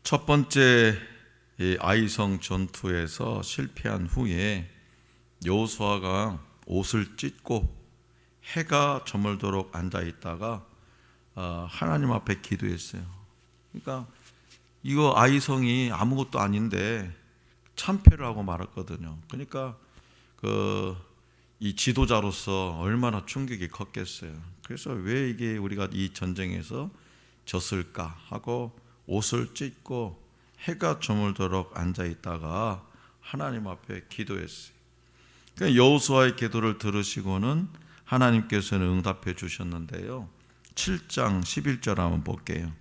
첫 번째 이 아이성 전투에서 실패한 후에 여호수아가 옷을 찢고 해가 저물도록 앉아 있다가 하나님 앞에 기도했어요. 그러니까 이거 아이성이 아무것도 아닌데 참패를 하고 말았거든요. 그러니까 이 지도자로서 얼마나 충격이 컸겠어요. 그래서 왜 이게 우리가 이 전쟁에서 졌을까 하고 옷을 찢고 해가 저물도록 앉아 있다가 하나님 앞에 기도했어요. 그러니까 여호수아의 기도를 들으시고는 하나님께서는 응답해 주셨는데요. 7장 11절 한번 볼게요.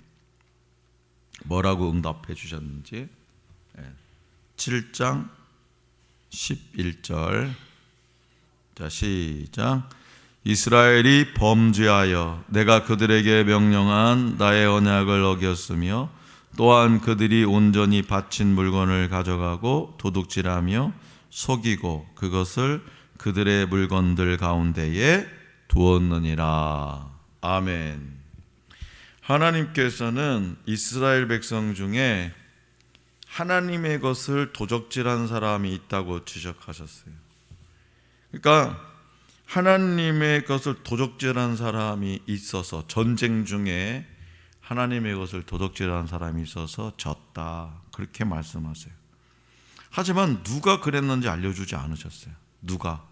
뭐라고 응답해 주셨는지. 7장 11절. 자, 시작. 이스라엘이 범죄하여 내가 그들에게 명령한 나의 언약을 어겼으며 또한 그들이 온전히 바친 물건을 가져가고 도둑질하며 속이고 그것을 그들의 물건들 가운데에 두었느니라. 아멘. 하나님께서는 이스라엘 백성 중에 하나님의 것을 도적질한 사람이 있다고 지적하셨어요. 그러니까 하나님의 것을 도적질한 사람이 있어서, 전쟁 중에 하나님의 것을 도적질한 사람이 있어서 졌다, 그렇게 말씀하세요. 하지만 누가 그랬는지 알려주지 않으셨어요. 누가?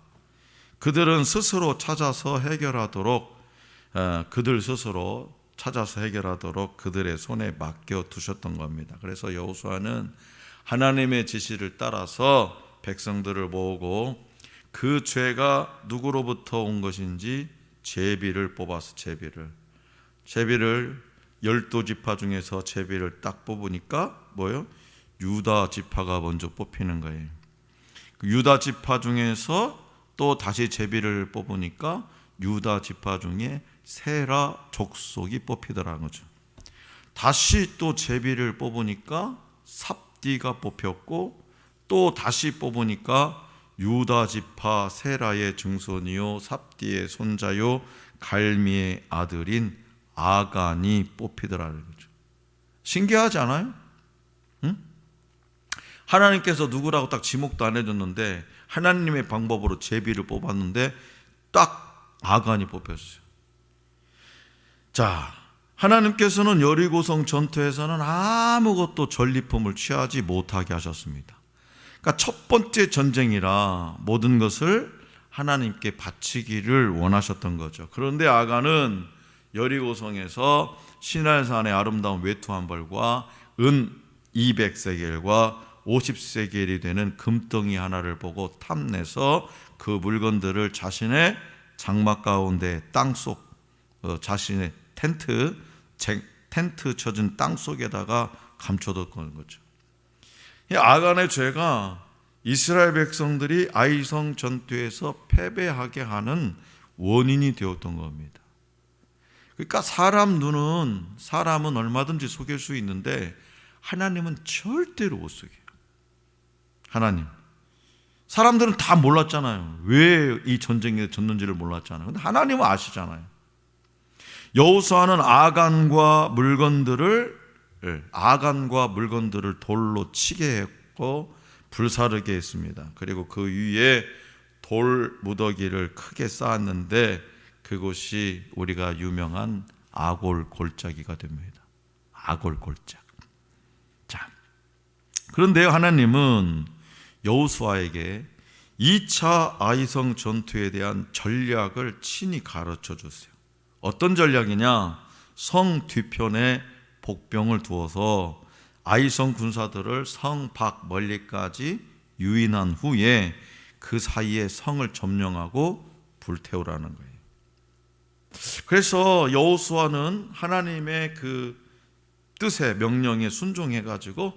그들은 스스로 찾아서 해결하도록, 그들 스스로 찾아서 해결하도록 그들의 손에 맡겨 두셨던 겁니다. 그래서 여호수아는 하나님의 지시를 따라서 백성들을 모으고 그 죄가 누구로부터 온 것인지 제비를 뽑아서 제비를 12지파 중에서 제비를 딱 뽑으니까 뭐예요? 유다 지파가 먼저 뽑히는 거예요. 유다 지파 중에서 또 다시 제비를 뽑으니까 유다 지파 중에 세라 족속이 뽑히더라는 거죠. 다시 또 제비를 뽑으니까 삽디가 뽑혔고, 또 다시 뽑으니까 유다 지파 세라의 증손이요 삽디의 손자요 갈미의 아들인 아간이 뽑히더라는 거죠. 신기하지 않아요? 응? 하나님께서 누구라고 딱 지목도 안 해줬는데 하나님의 방법으로 제비를 뽑았는데 딱 아간이 뽑혔어요. 자, 하나님께서는 여리고성 전투에서는 아무것도 전리품을 취하지 못하게 하셨습니다. 그러니까 첫 번째 전쟁이라 모든 것을 하나님께 바치기를 원하셨던 거죠. 그런데 아간은 여리고성에서 시날산의 아름다운 외투 한 벌과 은 200세겔과 50세겔이 되는 금덩이 하나를 보고 탐내서 그 물건들을 자신의 장막 가운데 땅속, 자신의 텐트 쳐진 땅 속에다가 감춰뒀던 거죠. 이 아간의 죄가 이스라엘 백성들이 아이성 전투에서 패배하게 하는 원인이 되었던 겁니다. 그러니까 사람은 얼마든지 속일 수 있는데 하나님은 절대로 못 속여요. 하나님. 사람들은 다 몰랐잖아요. 왜 이 전쟁에 졌는지를 몰랐잖아요. 근데 하나님은 아시잖아요. 여호수아는 아간과 물건들을 돌로 치게 했고 불사르게 했습니다. 그리고 그 위에 돌 무더기를 크게 쌓았는데 그곳이 우리가 유명한 아골 골짜기가 됩니다. 아골 골짜기. 자, 그런데 하나님은 여호수아에게 2차 아이성 전투에 대한 전략을 친히 가르쳐 줬어요. 어떤 전략이냐? 성 뒤편에 복병을 두어서 아이성 군사들을 성 밖 멀리까지 유인한 후에 그 사이에 성을 점령하고 불태우라는 거예요. 그래서 여호수아는 하나님의 그 뜻에, 명령에 순종해가지고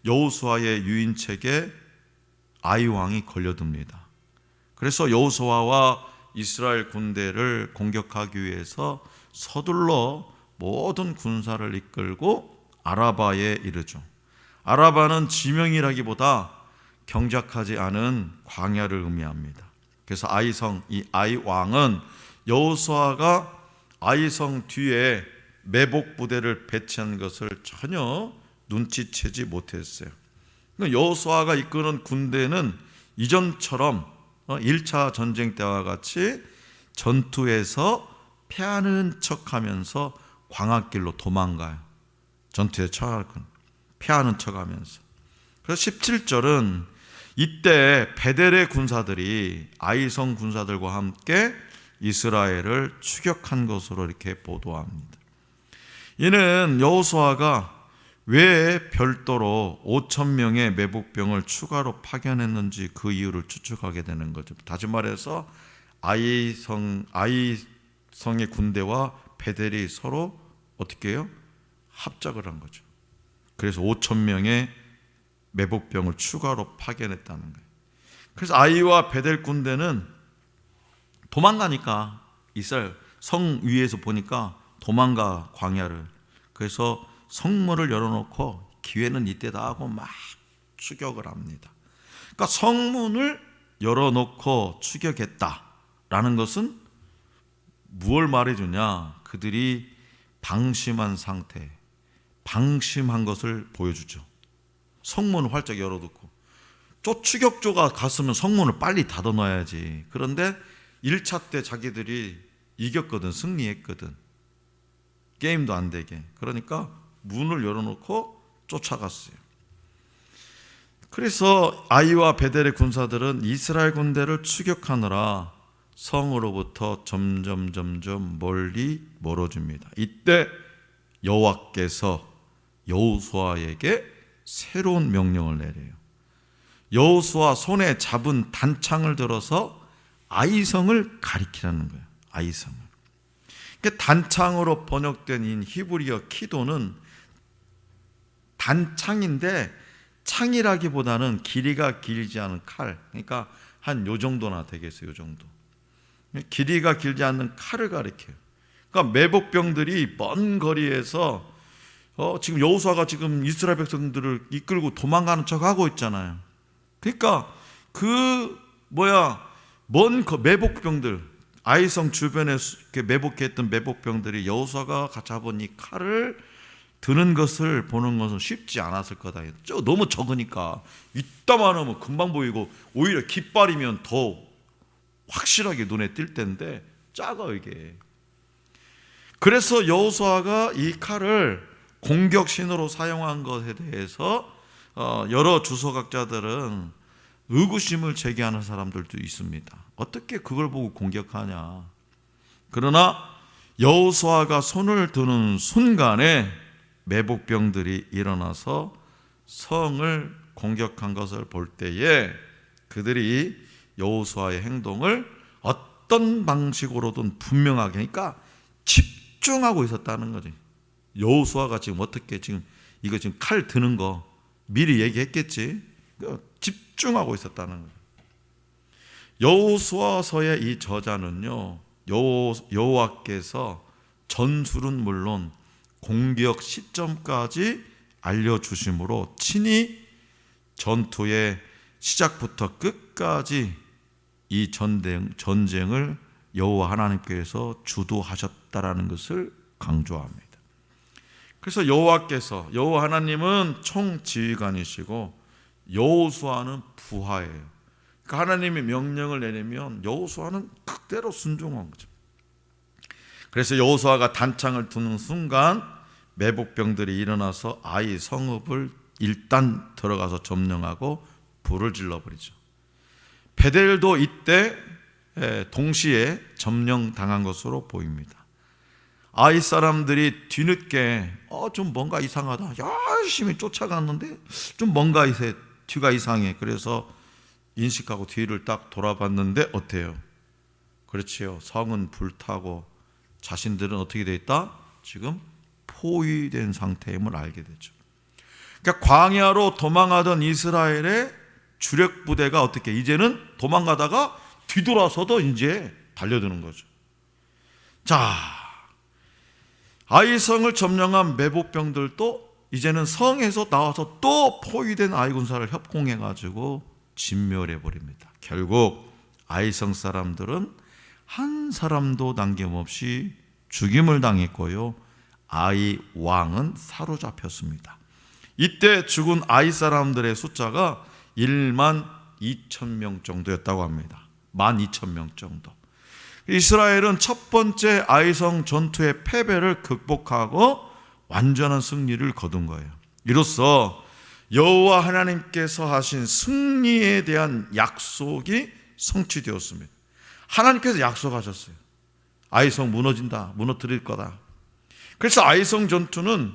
여호수아의 유인책에 아이 왕이 걸려듭니다. 그래서 여호수아와 이스라엘 군대를 공격하기 위해서 서둘러 모든 군사를 이끌고 아라바에 이르죠. 아라바는 지명이라기보다 경작하지 않은 광야를 의미합니다. 그래서 이 아이 왕은 여호수아가 아이성 뒤에 매복 부대를 배치한 것을 전혀 눈치채지 못했어요. 여호수아가 이끄는 군대는 이전처럼 1차 전쟁 때와 같이 전투에서 패하는 척하면서 광학길로 도망가요. 전투에 패하는 척하면서. 그래서 17절은 이때 베델의 군사들이 아이성 군사들과 함께 이스라엘을 추격한 것으로 이렇게 보도합니다. 이는 여호수아가 왜 별도로 5,000명의 매복병을 추가로 파견했는지 그 이유를 추측하게 되는 거죠. 다시 말해서 아이성의 군대와 베델이 서로 어떻게 해요? 합작을 한 거죠. 그래서 5,000명의 매복병을 추가로 파견했다는 거예요. 그래서 아이와 베델 군대는 도망가니까 이스라엘 성 위에서 보니까 도망가 광야를. 그래서 성문을 열어놓고 기회는 이때다 하고 막 추격을 합니다. 그러니까 성문을 열어놓고 추격했다라는 것은 무엇을 말해주냐? 그들이 방심한 상태, 방심한 것을 보여주죠. 성문을 활짝 열어놓고 추격조가 갔으면 성문을 빨리 닫아놔야지. 그런데 1차 때 자기들이 이겼거든, 승리했거든. 게임도 안 되게. 그러니까 문을 열어놓고 쫓아갔어요. 그래서 아이와 베델의 군사들은 이스라엘 군대를 추격하느라 성으로부터 점점 멀리 멀어집니다. 이때 여호와께서 여호수아에게 새로운 명령을 내려요. 여호수아 손에 잡은 단창을 들어서 아이성을 가리키라는 거예요. 아이성을. 단창으로 번역된 이 히브리어 키도는 단창인데 창이라기보다는 길이가 길지 않은 칼. 그러니까 한 요 정도나 되겠어요. 요 정도. 길이가 길지 않는 칼을 가리켜요. 그러니까 매복병들이 먼 거리에서 지금 여호수아가 지금 이스라엘 백성들을 이끌고 도망가는 척하고 있잖아요. 그러니까 먼 매복병들, 아이성 주변에 매복했던 매복병들이 여호수아가 잡은 이 칼을 드는 것을 보는 것은 쉽지 않았을 거다. 너무 적으니까 이따만 하면 금방 보이고 오히려 깃발이면 더 확실하게 눈에 띌 텐데 작아 이게. 그래서 여호수아가 이 칼을 공격신으로 사용한 것에 대해서 여러 주석학자들은 의구심을 제기하는 사람들도 있습니다. 어떻게 그걸 보고 공격하냐. 그러나 여호수아가 손을 드는 순간에 매복병들이 일어나서 성을 공격한 것을 볼 때에 그들이 여호수아의 행동을 어떤 방식으로든 분명하게, 그러니까 집중하고 있었다는 거지. 여호수아가 지금 어떻게 이거 칼 드는 거 미리 얘기했겠지. 집중하고 있었다는 거예요. 여호수아서의 이 저자는요, 여호와께서 전술은 물론 공격 시점까지 알려주심으로 친히 전투의 시작부터 끝까지 이 전쟁을 여호와 하나님께서 주도하셨다라는 것을 강조합니다. 그래서 여호와 하나님은 총지휘관이시고 여호수아는 부하예요. 그러니까 하나님이 명령을 내리면 여호수아는 그대로 순종한 거죠. 그래서 여호수아가 단창을 두는 순간 매복병들이 일어나서 아이 성읍을 일단 들어가서 점령하고 불을 질러버리죠. 베델도 이때 동시에 점령당한 것으로 보입니다. 아이 사람들이 뒤늦게 좀 뭔가 이상하다, 열심히 쫓아갔는데 좀 뭔가 뒤가 이상해. 그래서 인식하고 뒤를 딱 돌아봤는데 어때요? 그렇지요. 성은 불타고 자신들은 어떻게 돼 있다? 지금 포위된 상태임을 알게 되죠. 그러니까 광야로 도망하던 이스라엘의 주력 부대가 어떻게 이제는 도망가다가 뒤돌아서도 이제 달려드는 거죠. 자, 아이성을 점령한 매복병들도 이제는 성에서 나와서 또 포위된 아이 군사를 협공해가지고 진멸해버립니다. 결국 아이성 사람들은 한 사람도 남김없이 죽임을 당했고요, 아이 왕은 사로잡혔습니다. 이때 죽은 아이 사람들의 숫자가 1만 2천 명 정도였다고 합니다. 12,000명 정도. 이스라엘은 첫 번째 아이성 전투의 패배를 극복하고 완전한 승리를 거둔 거예요. 이로써 여호와 하나님께서 하신 승리에 대한 약속이 성취되었습니다. 하나님께서 약속하셨어요. 아이성 무너진다, 무너뜨릴 거다. 그래서 아이성 전투는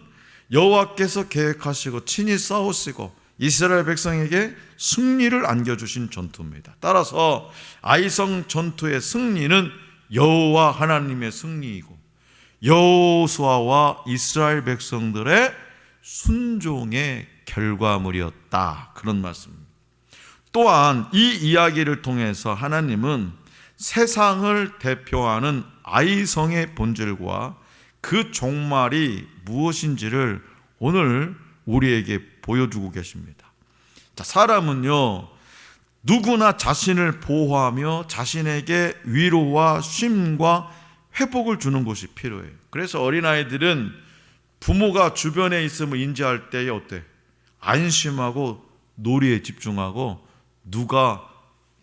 여호와께서 계획하시고 친히 싸우시고 이스라엘 백성에게 승리를 안겨주신 전투입니다. 따라서 아이성 전투의 승리는 여호와 하나님의 승리이고 여호수아와 이스라엘 백성들의 순종의 결과물이었다, 그런 말씀입니다. 또한 이 이야기를 통해서 하나님은 세상을 대표하는 아이성의 본질과 그 종말이 무엇인지를 오늘 우리에게 보여주고 계십니다. 자, 사람은요, 누구나 자신을 보호하며 자신에게 위로와 쉼과 회복을 주는 것이 필요해요. 그래서 어린아이들은 부모가 주변에 있음을 인지할 때에 어때? 안심하고 놀이에 집중하고 누가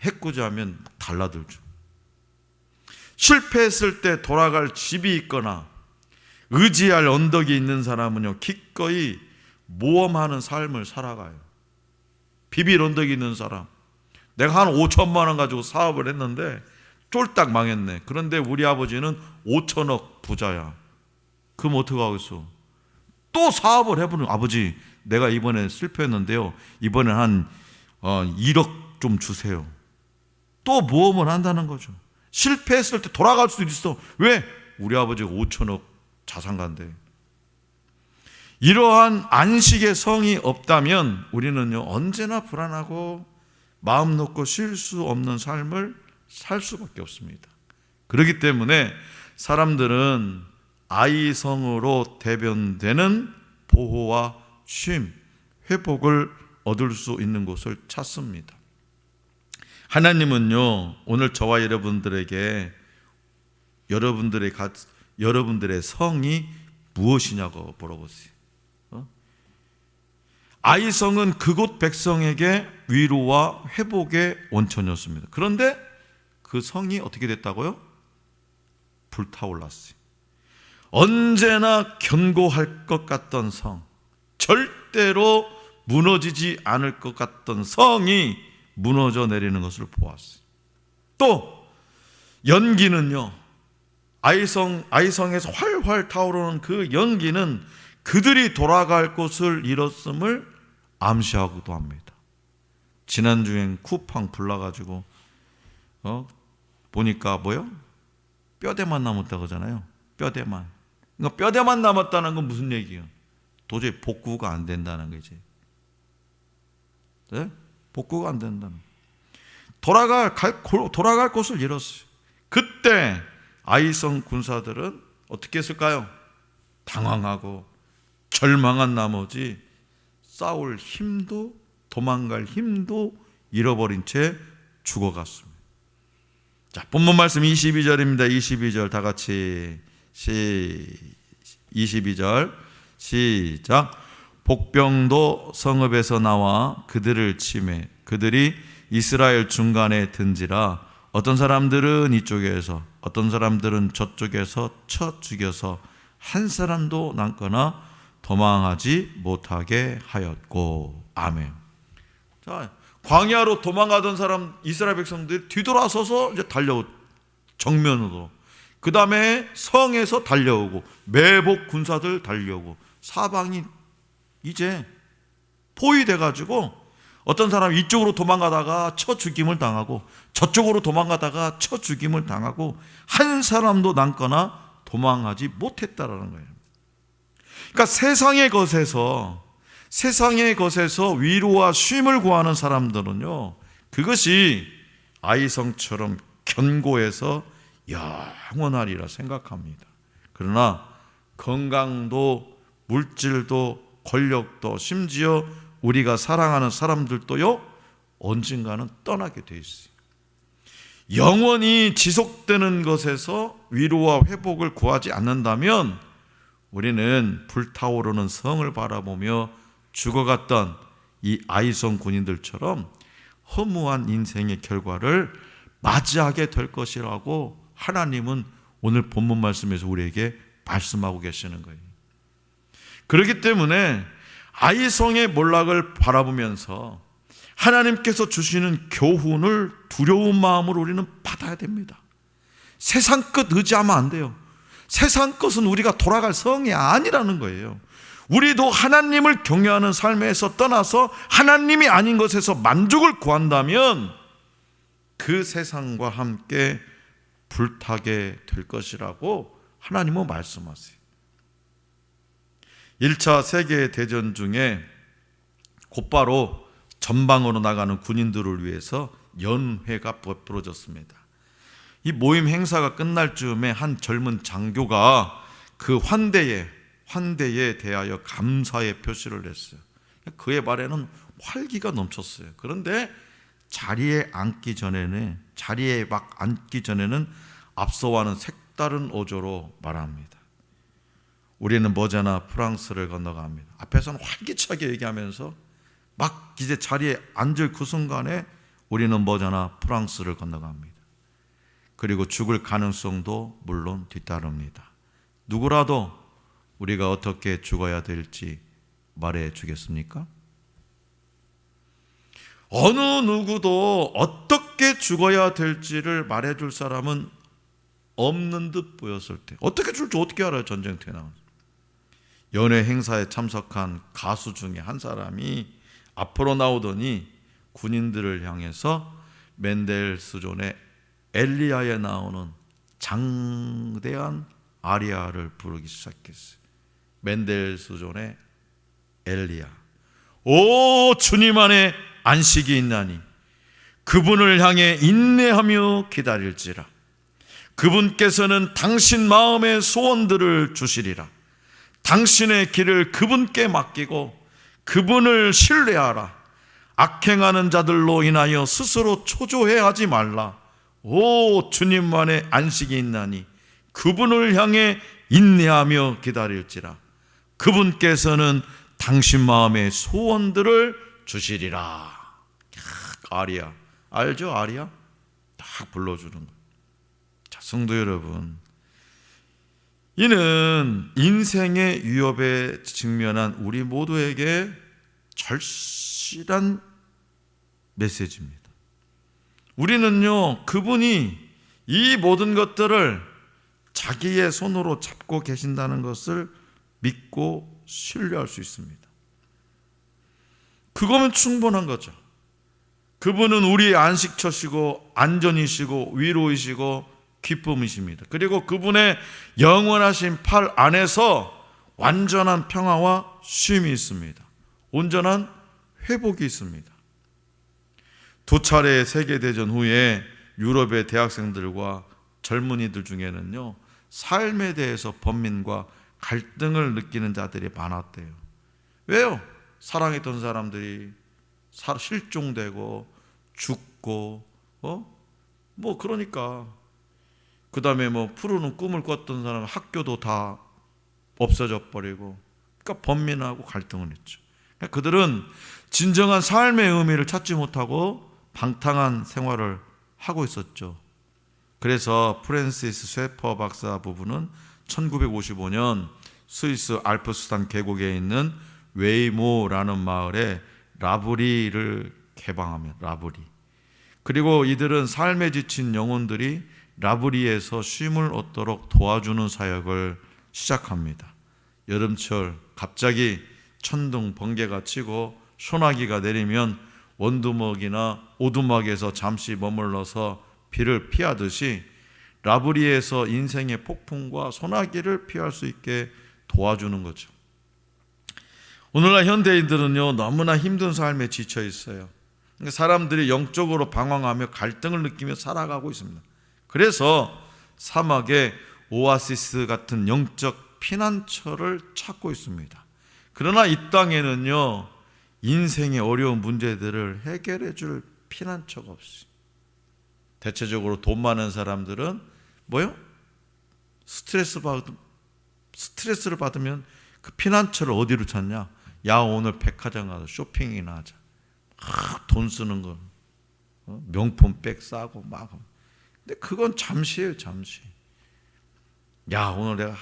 해코지하면 달라들죠. 실패했을 때 돌아갈 집이 있거나 의지할 언덕이 있는 사람은요, 기꺼이 모험하는 삶을 살아가요. 비빌 언덕이 있는 사람, 내가 한 5천만 원 가지고 사업을 했는데 쫄딱 망했네. 그런데 우리 아버지는 5천억 부자야. 그럼 어떡하겠어? 또 사업을 해보는, 아버지 내가 이번에 실패했는데요, 이번에 한 1억 좀 주세요. 또 모험을 한다는 거죠. 실패했을 때 돌아갈 수도 있어. 왜? 우리 아버지가 5천억 자산가인데. 이러한 안식의 성이 없다면 우리는요, 언제나 불안하고 마음 놓고 쉴 수 없는 삶을 살 수밖에 없습니다. 그렇기 때문에 사람들은 아이성으로 대변되는 보호와 쉼, 회복을 얻을 수 있는 곳을 찾습니다. 하나님은요, 오늘 저와 여러분들에게 여러분들의 성이 무엇이냐고 물어보세요. 아이성은 그곳 백성에게 위로와 회복의 원천이었습니다. 그런데 그 성이 어떻게 됐다고요? 불타올랐어요. 언제나 견고할 것 같던 성, 절대로 무너지지 않을 것 같던 성이 무너져 내리는 것을 보았어요. 또 연기는요, 아이성에서 활활 타오르는 그 연기는 그들이 돌아갈 곳을 잃었음을 암시하기도 합니다. 지난주엔 쿠팡 불나가지고 보니까 뭐요? 뼈대만 남았다고 하잖아요. 뼈대만. 그러니까 뼈대만 남았다는 건 무슨 얘기예요? 도저히 복구가 안 된다는 거지. 네? 복구가 안 된다는. 돌아갈 곳을 잃었어요. 그때 아이성 군사들은 어떻게 했을까요? 당황하고 절망한 나머지 싸울 힘도 도망갈 힘도 잃어버린 채 죽어갔습니다. 자, 본문 말씀 22절입니다. 22절 다 같이 22절 시작. 복병도 성읍에서 나와 그들을 치매 그들이 이스라엘 중간에 든지라. 어떤 사람들은 이쪽에서 어떤 사람들은 저쪽에서 쳐 죽여서 한 사람도 남거나 도망하지 못하게 하였고. 아멘. 자, 광야로 도망가던 사람 이스라엘 백성들이 뒤돌아서서 이제 달려오고 정면으로, 그 다음에 성에서 달려오고 매복 군사들 달려오고 사방이 이제 포위돼 가지고 어떤 사람이 이쪽으로 도망가다가 쳐 죽임을 당하고 저쪽으로 도망가다가 쳐 죽임을 당하고 한 사람도 남거나 도망하지 못했다라는 거예요. 그러니까 세상의 것에서 위로와 쉼을 구하는 사람들은요, 그것이 아이성처럼 견고해서 영원하리라 생각합니다. 그러나 건강도 물질도 권력도 심지어 우리가 사랑하는 사람들도요, 언젠가는 떠나게 돼 있어요. 영원히 지속되는 것에서 위로와 회복을 구하지 않는다면 우리는 불타오르는 성을 바라보며 죽어갔던 이 아이성 군인들처럼 허무한 인생의 결과를 맞이하게 될 것이라고 하나님은 오늘 본문 말씀에서 우리에게 말씀하고 계시는 거예요. 그렇기 때문에 아이성의 몰락을 바라보면서 하나님께서 주시는 교훈을 두려운 마음으로 우리는 받아야 됩니다. 세상 것 의지하면 안 돼요. 세상 것은 우리가 돌아갈 성이 아니라는 거예요. 우리도 하나님을 경외하는 삶에서 떠나서 하나님이 아닌 것에서 만족을 구한다면 그 세상과 함께 불타게 될 것이라고 하나님은 말씀하세요. 1차 세계대전 중에 곧바로 전방으로 나가는 군인들을 위해서 연회가 베풀어졌습니다. 이 모임 행사가 끝날 즈음에 한 젊은 장교가 그 환대에 대하여 감사의 표시를 했어요. 그의 말에는 활기가 넘쳤어요. 그런데 자리에 막 앉기 전에는 앞서와는 색다른 어조로 말합니다. 우리는 머지않아 프랑스를 건너갑니다. 앞에서는 활기차게 얘기하면서 막 이제 자리에 앉을 그 순간에 우리는 머지않아 프랑스를 건너갑니다. 그리고 죽을 가능성도 물론 뒤따릅니다. 누구라도 우리가 어떻게 죽어야 될지 말해 주겠습니까? 어느 누구도 어떻게 죽어야 될지를 말해 줄 사람은 없는 듯 보였을 때, 어떻게 줄지 어떻게 알아요? 전쟁터에 나와서. 연회 행사에 참석한 가수 중에 한 사람이 앞으로 나오더니 군인들을 향해서 멘델스존의 엘리야에 나오는 장대한 아리아를 부르기 시작했어요. 멘델스존의 엘리야. 오 주님 안에 안식이 있나니 그분을 향해 인내하며 기다릴지라. 그분께서는 당신 마음의 소원들을 주시리라. 당신의 길을 그분께 맡기고 그분을 신뢰하라. 악행하는 자들로 인하여 스스로 초조해하지 말라. 오 주님만의 안식이 있나니 그분을 향해 인내하며 기다릴지라. 그분께서는 당신 마음의 소원들을 주시리라. 아리아 알죠? 아리아 딱 불러주는 거. 자, 성도 여러분, 이는 인생의 위협에 직면한 우리 모두에게 절실한 메시지입니다. 우리는요, 그분이 이 모든 것들을 자기의 손으로 잡고 계신다는 것을 믿고 신뢰할 수 있습니다. 그거면 충분한 거죠. 그분은 우리의 안식처시고 안전이시고 위로이시고 기쁨이십니다. 그리고 그분의 영원하신 팔 안에서 완전한 평화와 쉼이 있습니다. 온전한 회복이 있습니다. 2차례의 세계대전 후에 유럽의 대학생들과 젊은이들 중에는요, 삶에 대해서 번민과 갈등을 느끼는 자들이 많았대요. 왜요? 사랑했던 사람들이 실종되고 죽고 그러니까 그 다음에 푸르는 꿈을 꿨던 사람 학교도 다 없어져 버리고, 그러니까 번민하고 갈등을 했죠. 그러니까 그들은 진정한 삶의 의미를 찾지 못하고 방탕한 생활을 하고 있었죠. 그래서 프랜시스 셰퍼 박사 부부는 1955년 스위스 알프스산 계곡에 있는 웨이모라는 마을에 라브리를 개방하며 라브리. 그리고 이들은 삶에 지친 영혼들이 라브리에서 쉼을 얻도록 도와주는 사역을 시작합니다. 여름철 갑자기 천둥 번개가 치고 소나기가 내리면 원두막이나 오두막에서 잠시 머물러서 비를 피하듯이 라브리에서 인생의 폭풍과 소나기를 피할 수 있게 도와주는 거죠. 오늘날 현대인들은요, 너무나 힘든 삶에 지쳐 있어요. 그러니까 사람들이 영적으로 방황하며 갈등을 느끼며 살아가고 있습니다. 그래서 사막에 오아시스 같은 영적 피난처를 찾고 있습니다. 그러나 이 땅에는요, 인생의 어려운 문제들을 해결해 줄 피난처가 없어요. 대체적으로 돈 많은 사람들은 스트레스 받으면 스트레스를 받으면 그 피난처를 어디로 찾냐? 야, 오늘 백화점 가서 쇼핑이나 하자. 돈 쓰는 거, 명품 백 싸고 막. 근데 그건 잠시예요, 잠시. 야, 오늘 내가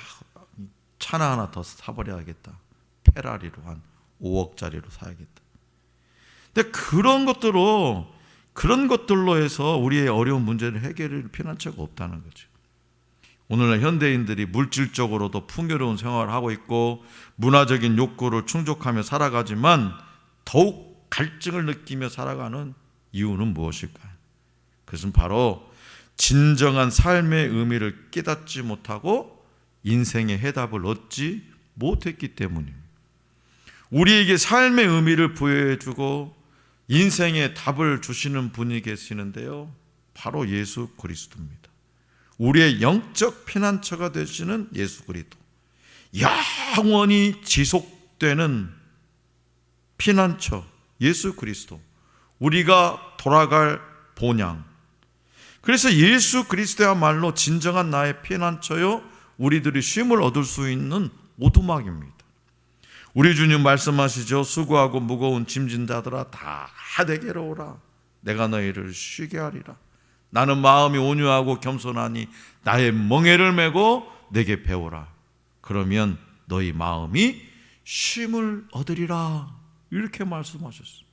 차나 하나 더 사버려야겠다. 페라리로 한 5억짜리로 사야겠다. 근데 그런 것들로 해서 우리의 어려운 문제를 해결할 피난처가 없다는 거죠. 오늘날 현대인들이 물질적으로도 풍요로운 생활을 하고 있고 문화적인 욕구를 충족하며 살아가지만 더욱 갈증을 느끼며 살아가는 이유는 무엇일까요? 그것은 바로 진정한 삶의 의미를 깨닫지 못하고 인생의 해답을 얻지 못했기 때문입니다. 우리에게 삶의 의미를 부여해주고 인생의 답을 주시는 분이 계시는데요, 바로 예수 그리스도입니다. 우리의 영적 피난처가 되시는 예수 그리스도, 영원히 지속되는 피난처 예수 그리스도, 우리가 돌아갈 본향. 그래서 예수 그리스도야말로 진정한 나의 피난처요, 우리들이 쉼을 얻을 수 있는 오두막입니다. 우리 주님 말씀하시죠. 수고하고 무거운 짐진 자들아 다 내게로 오라. 내가 너희를 쉬게 하리라. 나는 마음이 온유하고 겸손하니 나의 멍에를 메고 내게 배우라. 그러면 너희 마음이 쉼을 얻으리라. 이렇게 말씀하셨어요.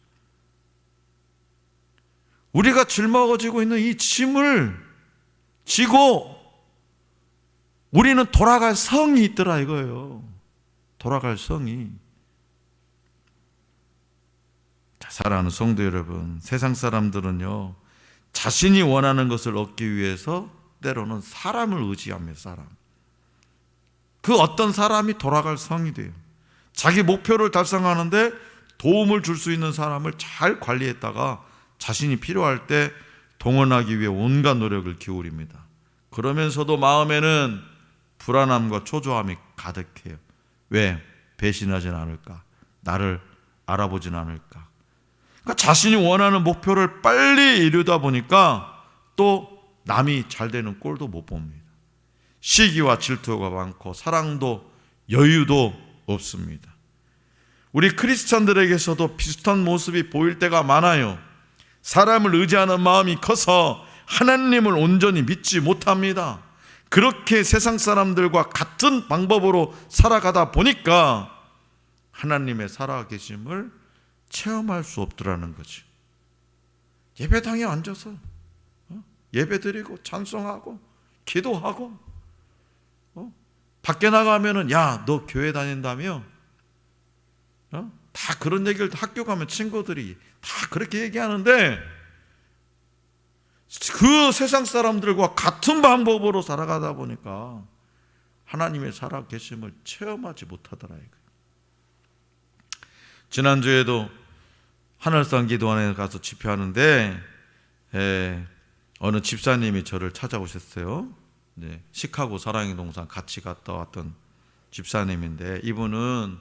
우리가 짊어지고 있는 이 짐을 지고 우리는 돌아갈 성이 있더라 이거예요. 돌아갈 성이. 자, 사랑하는 성도 여러분, 세상 사람들은요, 자신이 원하는 것을 얻기 위해서 때로는 사람을 의지합니다. 사람. 그 어떤 사람이 돌아갈 성이 돼요. 자기 목표를 달성하는데 도움을 줄 수 있는 사람을 잘 관리했다가 자신이 필요할 때 동원하기 위해 온갖 노력을 기울입니다. 그러면서도 마음에는 불안함과 초조함이 가득해요. 왜? 배신하진 않을까? 나를 알아보진 않을까? 그러니까 자신이 원하는 목표를 빨리 이루다 보니까 또 남이 잘 되는 꼴도 못 봅니다. 시기와 질투가 많고 사랑도 여유도 없습니다. 우리 크리스찬들에게서도 비슷한 모습이 보일 때가 많아요. 사람을 의지하는 마음이 커서 하나님을 온전히 믿지 못합니다. 그렇게 세상 사람들과 같은 방법으로 살아가다 보니까 하나님의 살아계심을 체험할 수 없더라는 거지. 예배당에 앉아서 예배드리고 찬송하고 기도하고 밖에 나가면은 야, 너 교회 다닌다며? 다 그런 얘기를 학교 가면 친구들이 다 그렇게 얘기하는데 그 세상 사람들과 같은 방법으로 살아가다 보니까 하나님의 살아계심을 체험하지 못하더라 이거예요. 지난주에도 하늘산 기도원에 가서 집회하는데 어느 집사님이 저를 찾아오셨어요. 시카고 사랑의 동산 같이 갔다 왔던 집사님인데 이분은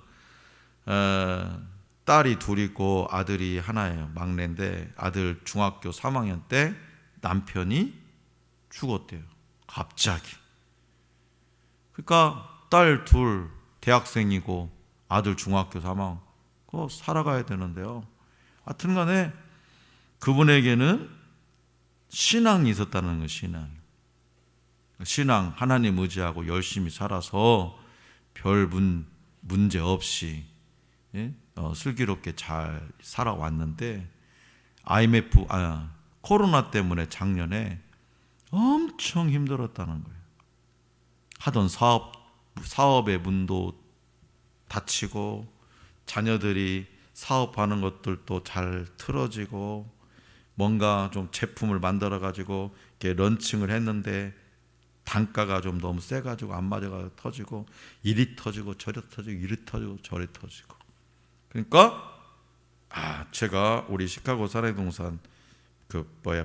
딸이 둘 있고 아들이 하나예요. 막내인데 아들 중학교 3학년 때 남편이 죽었대요. 갑자기. 그러니까 딸 둘 대학생이고 아들 중학교 3학년 그거 살아가야 되는데요. 하여튼 간에 그분에게는 신앙이 있었다는 거예요. 신앙 하나님 의지하고 열심히 살아서 별 문제 없이 슬기롭게 잘 살아왔는데 코로나 때문에 작년에 엄청 힘들었다는 거예요. 하던 사업의 문도 닫히고 자녀들이 사업하는 것들도 잘 틀어지고 뭔가 좀 제품을 만들어 가지고 이렇게 런칭을 했는데 단가가 좀 너무 세가지고 안 맞아가지고 터지고 이리 터지고 저리 터지고 이리 터지고 저리 터지고. 그러니까 제가 우리 시카고 사랑의 동산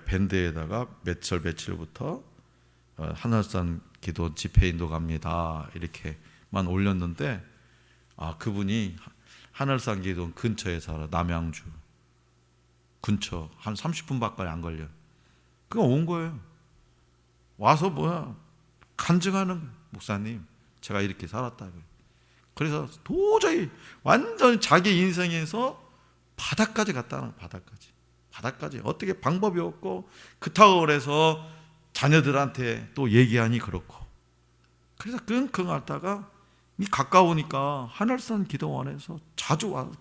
밴드에다가 며칠부터 하늘산 기도 집회인도 갑니다 이렇게만 올렸는데 그분이 하늘산 기도 근처에 살아. 남양주 근처 한 30분밖에 안 걸려요. 그거 온 거예요. 와서 간증하는 거예요. 목사님 제가 이렇게 살았다고요. 그래서 도저히 완전 자기 인생에서 바닥까지 갔다는 거예요. 바닥까지 어떻게 방법이 없고, 그렇다고 그래서 자녀들한테 또 얘기하니 그렇고, 그래서 끙끙 앓다가 가까우니까 하늘산 기도원에서 자주 와서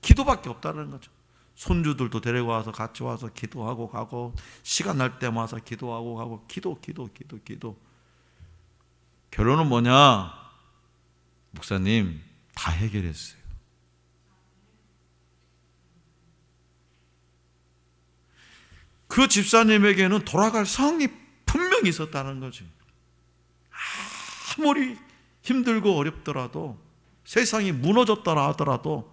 기도밖에 없다는 거죠. 손주들도 데리고 와서 같이 와서 기도하고 가고, 시간 날 때만 와서 기도하고 가고, 기도. 결론은 뭐냐? 목사님, 다 해결했어요. 그 집사님에게는 돌아갈 성이 분명히 있었다는 거지. 아무리 힘들고 어렵더라도, 세상이 무너졌더라 하더라도,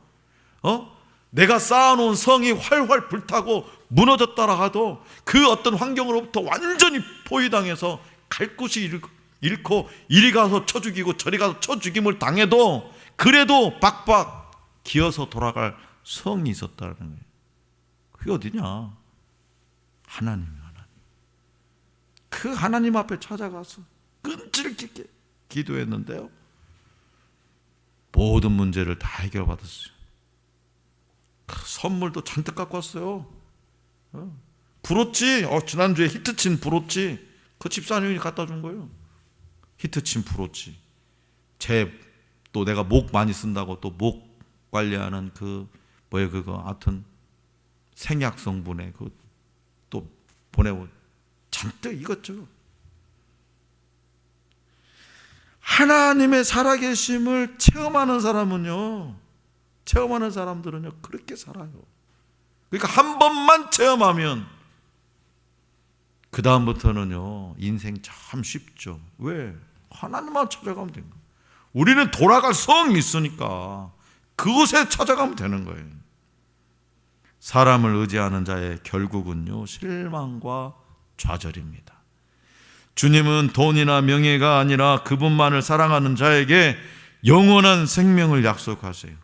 내가 쌓아놓은 성이 활활 불타고 무너졌더라 하도, 그 어떤 환경으로부터 완전히 포위당해서 갈 곳이 잃고, 이리 가서 쳐 죽이고 저리 가서 쳐 죽임을 당해도 그래도 박박 기어서 돌아갈 성이 있었다는 거예요. 그게 어디냐? 하나님이에요. 하나님. 그 하나님 앞에 찾아가서 끈질기게 기도했는데요, 모든 문제를 다 해결받았어요. 그 선물도 잔뜩 갖고 왔어요. 브로치, 지난주에 히트친 브로치, 그 집사님이 갖다 준 거예요. 히트친 브로치. 또 내가 목 많이 쓴다고 또 목 관리하는 하여튼 생약 성분에 또 보내고 잔뜩 이것저것. 하나님의 살아계심을 체험하는 사람들은요 그렇게 살아요. 그러니까 한 번만 체험하면 그 다음부터는요 인생 참 쉽죠. 왜? 하나님만 찾아가면 되는 거예요. 우리는 돌아갈 성이 있으니까 그곳에 찾아가면 되는 거예요. 사람을 의지하는 자의 결국은요 실망과 좌절입니다. 주님은 돈이나 명예가 아니라 그분만을 사랑하는 자에게 영원한 생명을 약속하세요.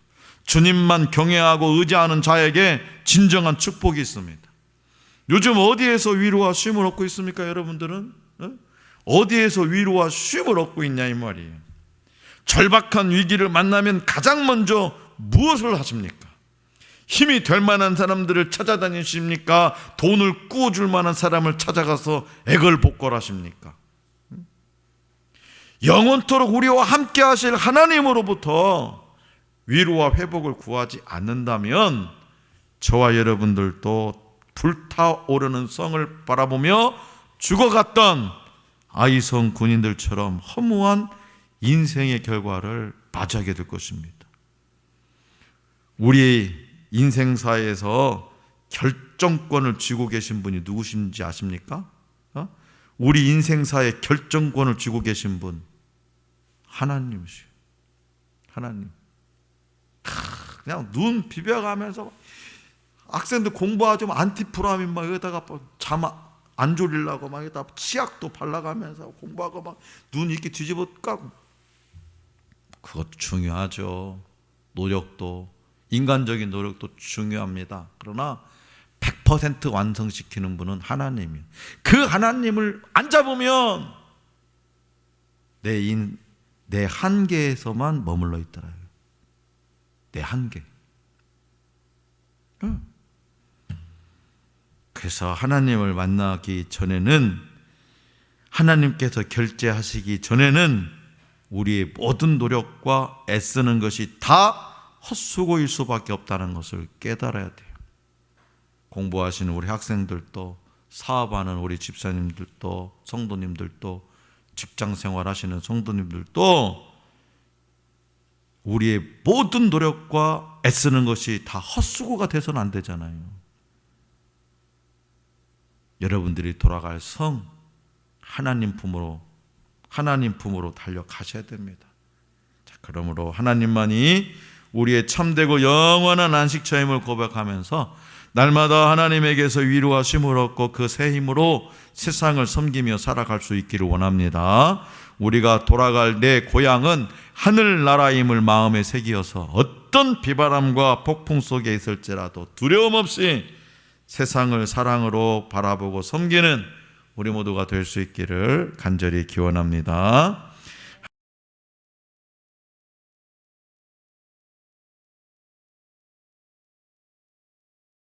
주님만 경외하고 의지하는 자에게 진정한 축복이 있습니다. 요즘 어디에서 위로와 쉼을 얻고 있습니까? 여러분들은 어디에서 위로와 쉼을 얻고 있냐 이 말이에요. 절박한 위기를 만나면 가장 먼저 무엇을 하십니까? 힘이 될 만한 사람들을 찾아다니십니까? 돈을 꾸어줄 만한 사람을 찾아가서 애걸복걸하십니까? 영원토록 우리와 함께 하실 하나님으로부터 위로와 회복을 구하지 않는다면 저와 여러분들도 불타오르는 성을 바라보며 죽어갔던 아이성 군인들처럼 허무한 인생의 결과를 맞이하게 될 것입니다. 우리 인생사에서 결정권을 쥐고 계신 분이 누구신지 아십니까? 우리 인생사의 결정권을 쥐고 계신 분 하나님이시요. 하나님. 그냥 눈 비벼가면서 학생들 공부하지 마 안티프라민 막 여기다가 잠 안 졸리려고 막 여기다 치약도 발라가면서 공부하고 막 눈 이렇게 뒤집어 까고, 그것도 중요하죠. 노력도, 인간적인 노력도 중요합니다. 그러나 100% 완성시키는 분은 하나님이에요. 그 하나님을 안 잡으면 내 한계에서만 머물러 있더라고요. 내 한계. 그래서 하나님을 만나기 전에는, 하나님께서 결제하시기 전에는 우리의 모든 노력과 애쓰는 것이 다 헛수고일 수밖에 없다는 것을 깨달아야 돼요. 공부하시는 우리 학생들도, 사업하는 우리 집사님들도, 성도님들도, 직장생활 하시는 성도님들도 우리의 모든 노력과 애쓰는 것이 다 헛수고가 돼서는 안 되잖아요. 여러분들이 돌아갈 성, 하나님 품으로 달려가셔야 됩니다. 자, 그러므로 하나님만이 우리의 참되고 영원한 안식처임을 고백하면서 날마다 하나님에게서 위로와 쉼을 얻고 그 새 힘으로 세상을 섬기며 살아갈 수 있기를 원합니다. 우리가 돌아갈 내 고향은 하늘나라임을 마음에 새기어서 어떤 비바람과 폭풍 속에 있을지라도 두려움 없이 세상을 사랑으로 바라보고 섬기는 우리 모두가 될 수 있기를 간절히 기원합니다.